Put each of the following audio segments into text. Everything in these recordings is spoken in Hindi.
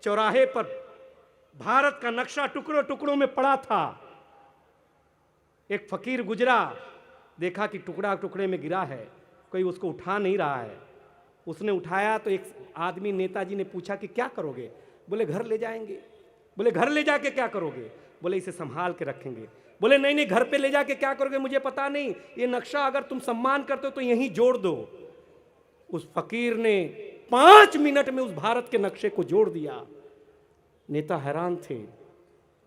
चौराहे पर भारत का नक्शा टुकड़ों टुकड़ों में पड़ा था। एक फकीर गुजरा, देखा कि टुकड़ा टुकड़े में गिरा है, कोई उसको उठा नहीं रहा है। उसने उठाया तो एक आदमी, नेताजी ने पूछा कि क्या करोगे? बोले घर ले जाएंगे। बोले घर ले जाके क्या करोगे? बोले इसे संभाल के रखेंगे। बोले नहीं नहीं, घर पे ले जाके क्या करोगे मुझे पता नहीं, ये नक्शा अगर तुम सम्मान करते हो तो यहीं जोड़ दो। उस फकीर ने 5 मिनट में उस भारत के नक्शे को जोड़ दिया। नेता हैरान थे,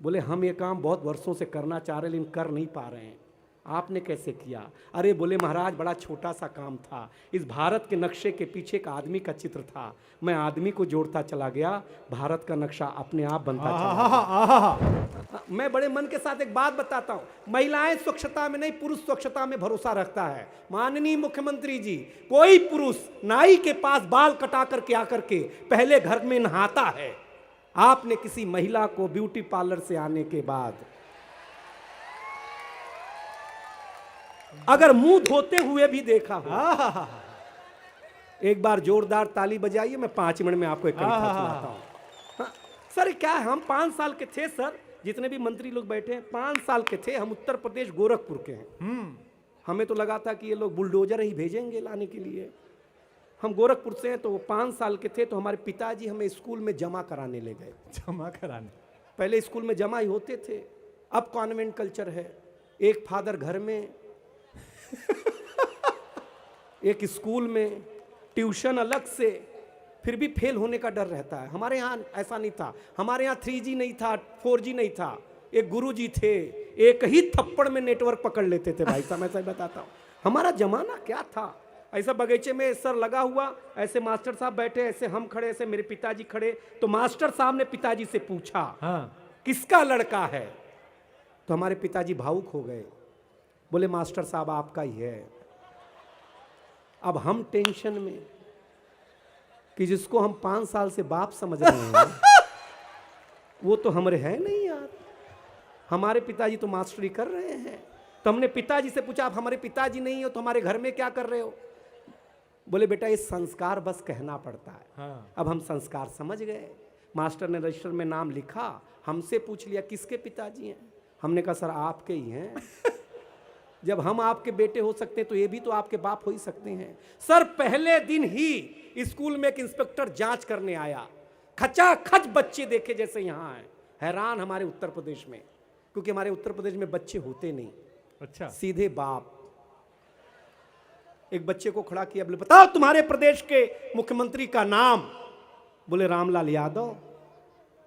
बोले हम ये काम बहुत वर्षों से करना चाह रहे लेकिन कर नहीं पा रहे हैं, आपने कैसे किया? अरे बोले महाराज बड़ा छोटा सा काम था, इस भारत के नक्शे के पीछे एक आदमी का चित्र था, मैं आदमी को जोड़ता चला गया, भारत का नक्शा अपने आप बनता चला गया। मैं बड़े मन के साथ एक बात बताता हूँ, महिलाएं स्वच्छता में नहीं, पुरुष स्वच्छता में भरोसा रखता है। माननीय मुख्यमंत्री जी, कोई पुरुष नाई के पास बाल कटा करके आकर के पहले घर में नहाता है, आपने किसी महिला को ब्यूटी पार्लर से आने के बाद अगर मुंह धोते हुए भी देखा हो? एक बार जोरदार ताली बजाइए, मैं 5 मिनट में आपको एक कविता सुनाता हूं। सर क्या है, हम 5 साल के थे सर, जितने भी मंत्री लोग बैठे हैं 5 साल के थे, हम उत्तर प्रदेश गोरखपुर के हैं। हमें तो लगा था कि ये लोग बुलडोजर ही भेजेंगे लाने के लिए। हम गोरखपुर से हैं, तो 5 साल के थे, तो हमारे पिताजी हमें स्कूल में जमा कराने ले गए। जमा कराने? पहले स्कूल में जमा ही होते थे, अब कॉन्वेंट कल्चर है। एक फादर घर में, एक स्कूल में, ट्यूशन अलग से, फिर भी फेल होने का डर रहता है। हमारे यहाँ ऐसा नहीं था, हमारे यहाँ 3G नहीं था, 4G नहीं था। एक गुरुजी थे, एक ही थप्पड़ में नेटवर्क पकड़ लेते थे भाई साहब, मैं सही बताता हूँ। हमारा जमाना क्या था, ऐसा बगीचे में सर लगा हुआ, ऐसे मास्टर साहब बैठे, ऐसे हम खड़े, ऐसे मेरे पिताजी खड़े, तो मास्टर साहब ने पिताजी से पूछा किसका लड़का है? तो हमारे पिताजी भावुक हो गए, बोले मास्टर साहब आपका ही है। अब हम टेंशन में कि जिसको हम 5 साल से बाप समझ रहे हैं वो तो हमारे है नहीं यार, हमारे पिताजी तो मास्टरी कर रहे हैं। तो हमने पिताजी से पूछा, आप हमारे पिताजी नहीं हो तो हमारे घर में क्या कर रहे हो? बोले बेटा ये संस्कार बस कहना पड़ता है। अब हम संस्कार समझ गए। मास्टर ने रजिस्टर में नाम लिखा, हमसे पूछ लिया किसके पिताजी हैं? हमने कहा सर आपके ही हैं। जब हम आपके बेटे हो सकते हैं तो ये भी तो आपके बाप हो ही सकते हैं। सर पहले दिन ही स्कूल में एक इंस्पेक्टर जांच करने आया, खचाखच बच्चे देखे जैसे यहाँ हैं। हैरान हमारे उत्तर प्रदेश में, क्योंकि हमारे उत्तर प्रदेश में बच्चे होते नहीं। अच्छा, सीधे बाप। एक बच्चे को खड़ा किया, बोले बताओ तुम्हारे प्रदेश के मुख्यमंत्री का नाम। बोले रामलाल यादव।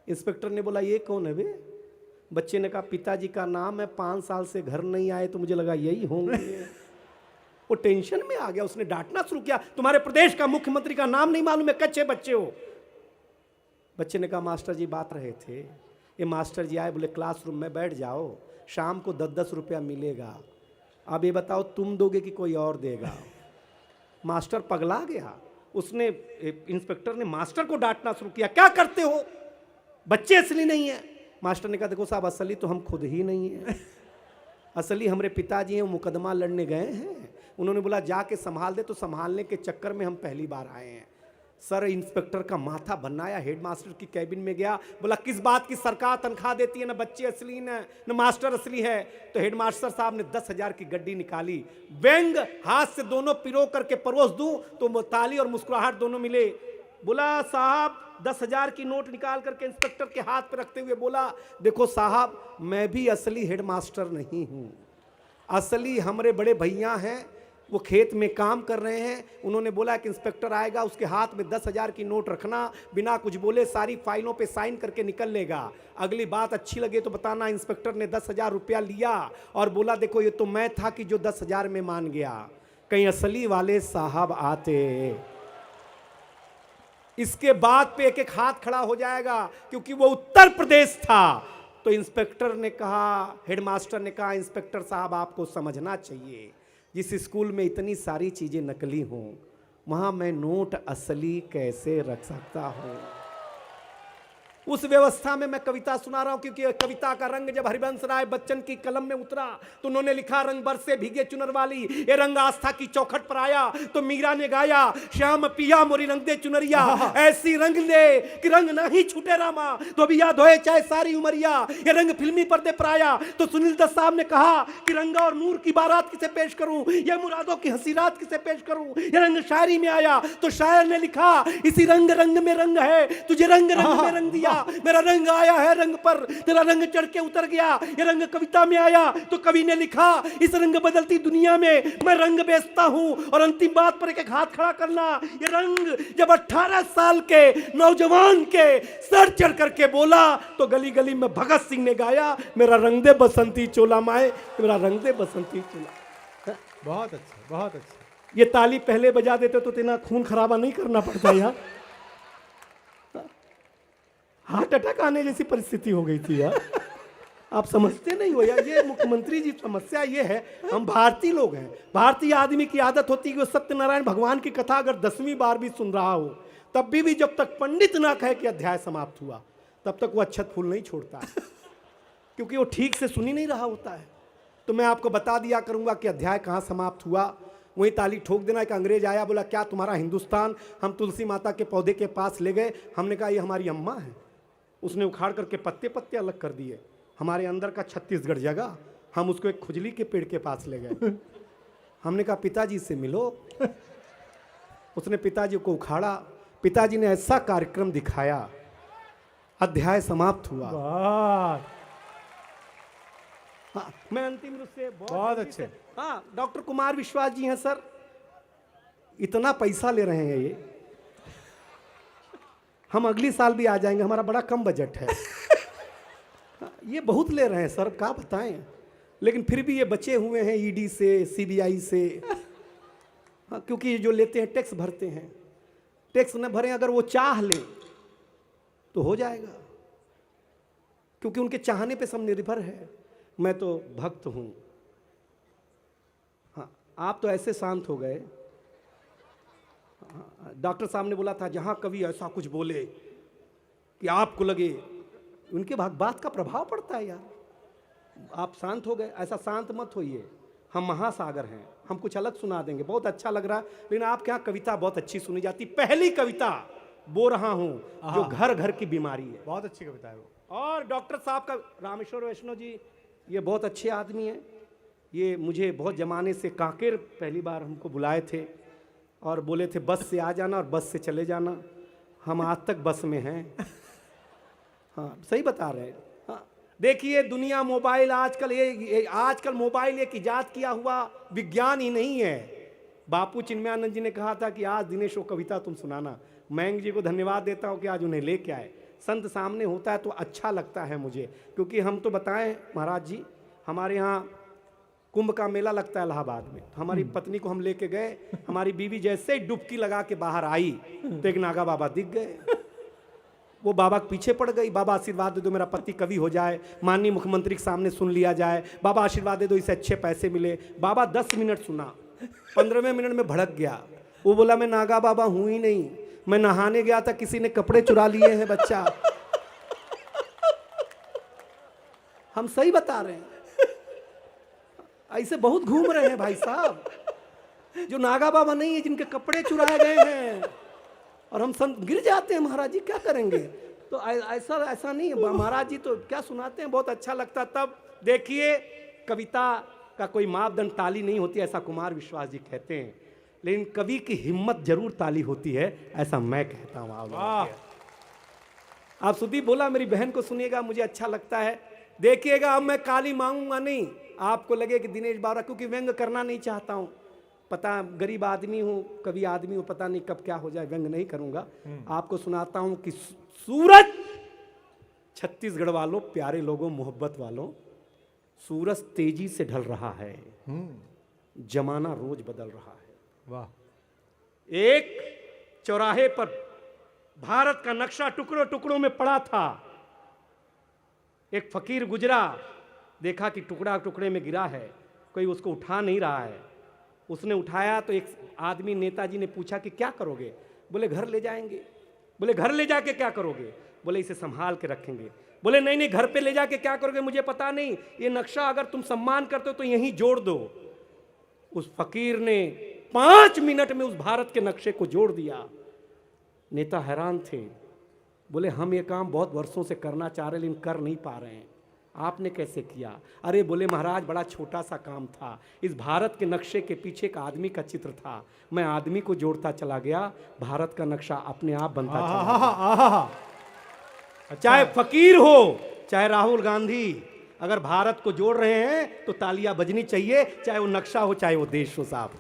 इंस्पेक्टर ने बोला ये कौन है बे? बच्चे ने कहा पिताजी का नाम है, 5 साल से घर नहीं आए तो मुझे लगा यही होंगे। वो टेंशन में आ गया, उसने डांटना शुरू किया, तुम्हारे प्रदेश का मुख्यमंत्री का नाम नहीं मालूम है, कच्चे बच्चे हो। बच्चे ने कहा मास्टर जी बात रहे थे। ये मास्टर जी आए, बोले क्लासरूम में बैठ जाओ, शाम को 10-10 रुपया मिलेगा, अब ये बताओ तुम दोगे कि कोई और देगा? मास्टर पगला गया। उसने, इंस्पेक्टर ने मास्टर को डांटना शुरू किया, क्या करते हो, बच्चे असली नहीं है। मास्टर ने कहा देखो साहब असली तो हम खुद ही नहीं हैं, असली हमारे पिताजी हैं, वो मुकदमा लड़ने गए हैं। उन्होंने बोला जाके संभाल दे, तो संभालने के चक्कर में हम पहली बार आए हैं। सर इंस्पेक्टर का माथा बनाया, हेडमास्टर की कैबिन में गया, बोला किस बात की सरकार तनख्वाह देती है, ना बच्चे असली न मास्टर असली है। तो हेडमास्टर साहब ने 10,000 की गड्डी निकाली, व्यंग हाथ से दोनों पिरो करके परोस दूं तो ताली और मुस्कुराहट दोनों मिले। बोला साहब 10,000 की नोट निकाल करके इंस्पेक्टर के हाथ पे रखते हुए बोला देखो साहब मैं भी असली हेडमास्टर नहीं हूं, असली हमारे बड़े भैया हैं, वो खेत में काम कर रहे हैं। उन्होंने बोला कि इंस्पेक्टर आएगा उसके हाथ में 10,000 की नोट रखना, बिना कुछ बोले सारी फाइलों पे साइन करके निकल लेगा, अगली बात अच्छी लगे तो बताना। इंस्पेक्टर ने 10,000 रुपया लिया और बोला देखो ये तो मैं था कि जो 10,000 में मान गया, कहीं असली वाले साहब आते, इसके बाद पे एक एक हाथ खड़ा हो जाएगा, क्योंकि वो उत्तर प्रदेश था। तो इंस्पेक्टर ने कहा, हेडमास्टर ने कहा इंस्पेक्टर साहब आपको समझना चाहिए, जिस स्कूल में इतनी सारी चीजें नकली हों वहां मैं नोट असली कैसे रख सकता हूं? उस व्यवस्था में मैं कविता सुना रहा हूं, क्योंकि कविता का रंग जब हरिवंश राय बच्चन की कलम में उतरा तो उन्होंने लिखा, रंग बरसे भीगे चुनर वाली, ये रंग आस्था की चौखट पर आया तो मीरा ने गाया, श्याम पिया मोरी रंग दे चुनरिया, ऐसी रंग दे कि रंग नहीं छूटे रामा, तो भी याद होए चाहे सारी उमरिया। ये रंग फिल्मी पर्दे पर आया तो सुनील दत्त साहब ने कहा कि रंगा और नूर की बारात किसे पेश करूं, ये मुरादों की हंसी रात किसे पेश करूं। ये रंग शायरी में आया तो शायर ने लिखा, इसी रंग रंग में रंग है, तुझे रंग रंग में रंग दिया, मेरा रंग आया है रंग पर, तेरा रंग चढ़ के उतर गया। ये रंग कविता में आया तो कवि ने लिखा, इस रंग बदलती दुनिया में मैं रंग बेचता हूं। और अंतिम बात पर एक हाथ खड़ा करना, ये रंग जब 18 साल के नौजवान के सर चढ़ करके बोला तो गली गली में भगत सिंह ने गाया, मेरा रंग दे बसंती चोला माए, मेरा रंग दे बसंती चोला। बहुत अच्छा, बहुत अच्छा। ये ताली पहले बजा देते तो इतना खून खराबा नहीं करना पड़ता यार, हार्ट अटैक आने जैसी परिस्थिति हो गई थी यार। आप समझते नहीं हो यार, ये मुख्यमंत्री जी समस्या ये है, हम भारतीय लोग हैं, भारतीय आदमी की आदत होती है कि वो सत्यनारायण भगवान की कथा अगर 10वीं बार भी सुन रहा हो तब भी जब तक पंडित ना कहे कि अध्याय समाप्त हुआ तब तक वो अक्षत फूल नहीं छोड़ता है, क्योंकि वो ठीक से सुन ही नहीं रहा होता है। तो मैं आपको बता दिया करूंगा कि अध्याय कहाँ समाप्त हुआ, वहीं ताली ठोक देना। एक अंग्रेज आया, बोला क्या तुम्हारा हिंदुस्तान? हम तुलसी माता के पौधे के पास ले गए, हमने कहा ये हमारी अम्मा है। उसने उखाड़ करके पत्ते पत्ते अलग कर दिए, हमारे अंदर का छत्तीसगढ़ जगह, हम उसको एक खुजली के पेड़ के पास ले गए। हमने कहा पिताजी से मिलो। उसने पिताजी को उखाड़ा, पिताजी ने ऐसा कार्यक्रम दिखाया, अध्याय समाप्त हुआ। हाँ, मैं अंतिम रूप से बहुत अच्छे। हाँ, डॉक्टर कुमार विश्वास जी हैं सर, इतना पैसा ले रहे हैं ये, हम अगली साल भी आ जाएंगे, हमारा बड़ा कम बजट है। ये बहुत ले रहे हैं सर, क्या बताएं, लेकिन फिर भी ये बचे हुए हैं ईडी से, सीबीआई से। हाँ, क्योंकि ये जो लेते हैं टैक्स भरते हैं, टैक्स न भरें अगर वो चाह लें तो हो जाएगा, क्योंकि उनके चाहने पे सब निर्भर है। मैं तो भक्त हूं। हाँ, आप तो ऐसे शांत हो गए। डॉक्टर साहब ने बोला था जहां कभी ऐसा कुछ बोले कि आपको लगे, उनके बात का प्रभाव पड़ता है यार। आप शांत हो गए, ऐसा शांत मत होइए, हम महासागर हैं, हम कुछ अलग सुना देंगे। बहुत अच्छा लग रहा है, लेकिन आपके यहाँ कविता बहुत अच्छी सुनी जाती। पहली कविता बो रहा हूं जो घर घर की बीमारी है, बहुत अच्छी कविता है वो। और डॉक्टर साहब का, रामेश्वर वैष्णव जी, ये बहुत अच्छे आदमी हैं। ये मुझे बहुत जमाने से कांकेर पहली बार हमको बुलाए थे और बोले थे बस से आ जाना और बस से चले जाना। हम आज तक बस में हैं। हाँ, सही बता रहे हैं। हाँ, देखिए दुनिया मोबाइल आजकल मोबाइल एक इजाद किया हुआ विज्ञान ही नहीं है। बापू चिन्मयानंद जी ने कहा था कि आज दिनेश वो कविता तुम सुनाना। मयंक जी को धन्यवाद देता हूँ कि आज उन्हें लेके आए। संत सामने होता है तो अच्छा लगता है मुझे, क्योंकि हम तो बताएं महाराज जी, हमारे यहाँ कुंभ का मेला लगता है इलाहाबाद में, तो हमारी पत्नी को हम लेके गए, हमारी बीवी जैसे ही डुबकी लगा के बाहर आई तो एक नागा बाबा दिख गए। वो बाबा के पीछे पड़ गई, बाबा आशीर्वाद दे दो मेरा पति कवि हो जाए, माननीय मुख्यमंत्री के सामने सुन लिया जाए, बाबा आशीर्वाद दे दो इसे अच्छे पैसे मिले। बाबा 10 मिनट सुना, 15वें मिनट में भड़क गया। वो बोला मैं नागा बाबा हूं ही नहीं, मैं नहाने गया था, किसी ने कपड़े चुरा लिए हैं बच्चा। हम सही बता रहे हैं, ऐसे बहुत घूम रहे हैं भाई साहब, जो नागा बाबा नहीं है, जिनके कपड़े चुराए गए हैं, और हम गिर जाते हैं। महाराज जी क्या करेंगे? तो ऐसा नहीं है महाराज जी, तो क्या सुनाते हैं, बहुत अच्छा लगता। तब देखिए कविता का कोई मापदंड ताली नहीं होती, ऐसा कुमार विश्वास जी कहते हैं, लेकिन कवि की हिम्मत जरूर ताली होती है, ऐसा मैं कहता हूँ। आप सुदीप बोला मेरी बहन को सुनिएगा, मुझे अच्छा लगता है। देखिएगा अब मैं काली मांगूंगा नहीं, आपको लगे कि दिनेश बावरा, क्योंकि व्यंग करना नहीं चाहता हूँ, पता गरीब आदमी हूँ, कभी आदमी हूँ, पता नहीं कब क्या हो जाए, व्यंग नहीं करूंगा। आपको सुनाता हूँ कि सूरज, छत्तीसगढ़ वालों, प्यारे लोगों, मोहब्बत वालों, सूरज तेजी से ढल रहा है, जमाना रोज बदल रहा है। वाह। एक चौराहे पर भारत का नक्शा टुकड़ों टुकड़ों में पड़ा था। एक फकीर गुजरा, देखा कि टुकड़ा टुकड़े में गिरा है, कोई उसको उठा नहीं रहा है। उसने उठाया तो एक आदमी, नेताजी ने पूछा कि क्या करोगे? बोले घर ले जाएंगे। बोले घर ले जाके क्या करोगे? बोले इसे संभाल के रखेंगे। बोले नहीं नहीं, घर पे ले जाके क्या करोगे मुझे पता नहीं, ये नक्शा अगर तुम सम्मान करते हो तो यहीं जोड़ दो। उस फकीर ने 5 मिनट में उस भारत के नक्शे को जोड़ दिया। नेता हैरान थे, बोले हम ये काम बहुत वर्षों से करना चाह रहे लेकिन कर नहीं पा रहे हैं, आपने कैसे किया? अरे बोले महाराज बड़ा छोटा सा काम था, इस भारत के नक्शे के पीछे एक आदमी का चित्र था, मैं आदमी को जोड़ता चला गया, भारत का नक्शा अपने आप बनता चला गया। चाहे फकीर हो चाहे राहुल गांधी, अगर भारत को जोड़ रहे हैं तो तालियां बजनी चाहिए, चाहे वो नक्शा हो चाहे वो देश हो साहब।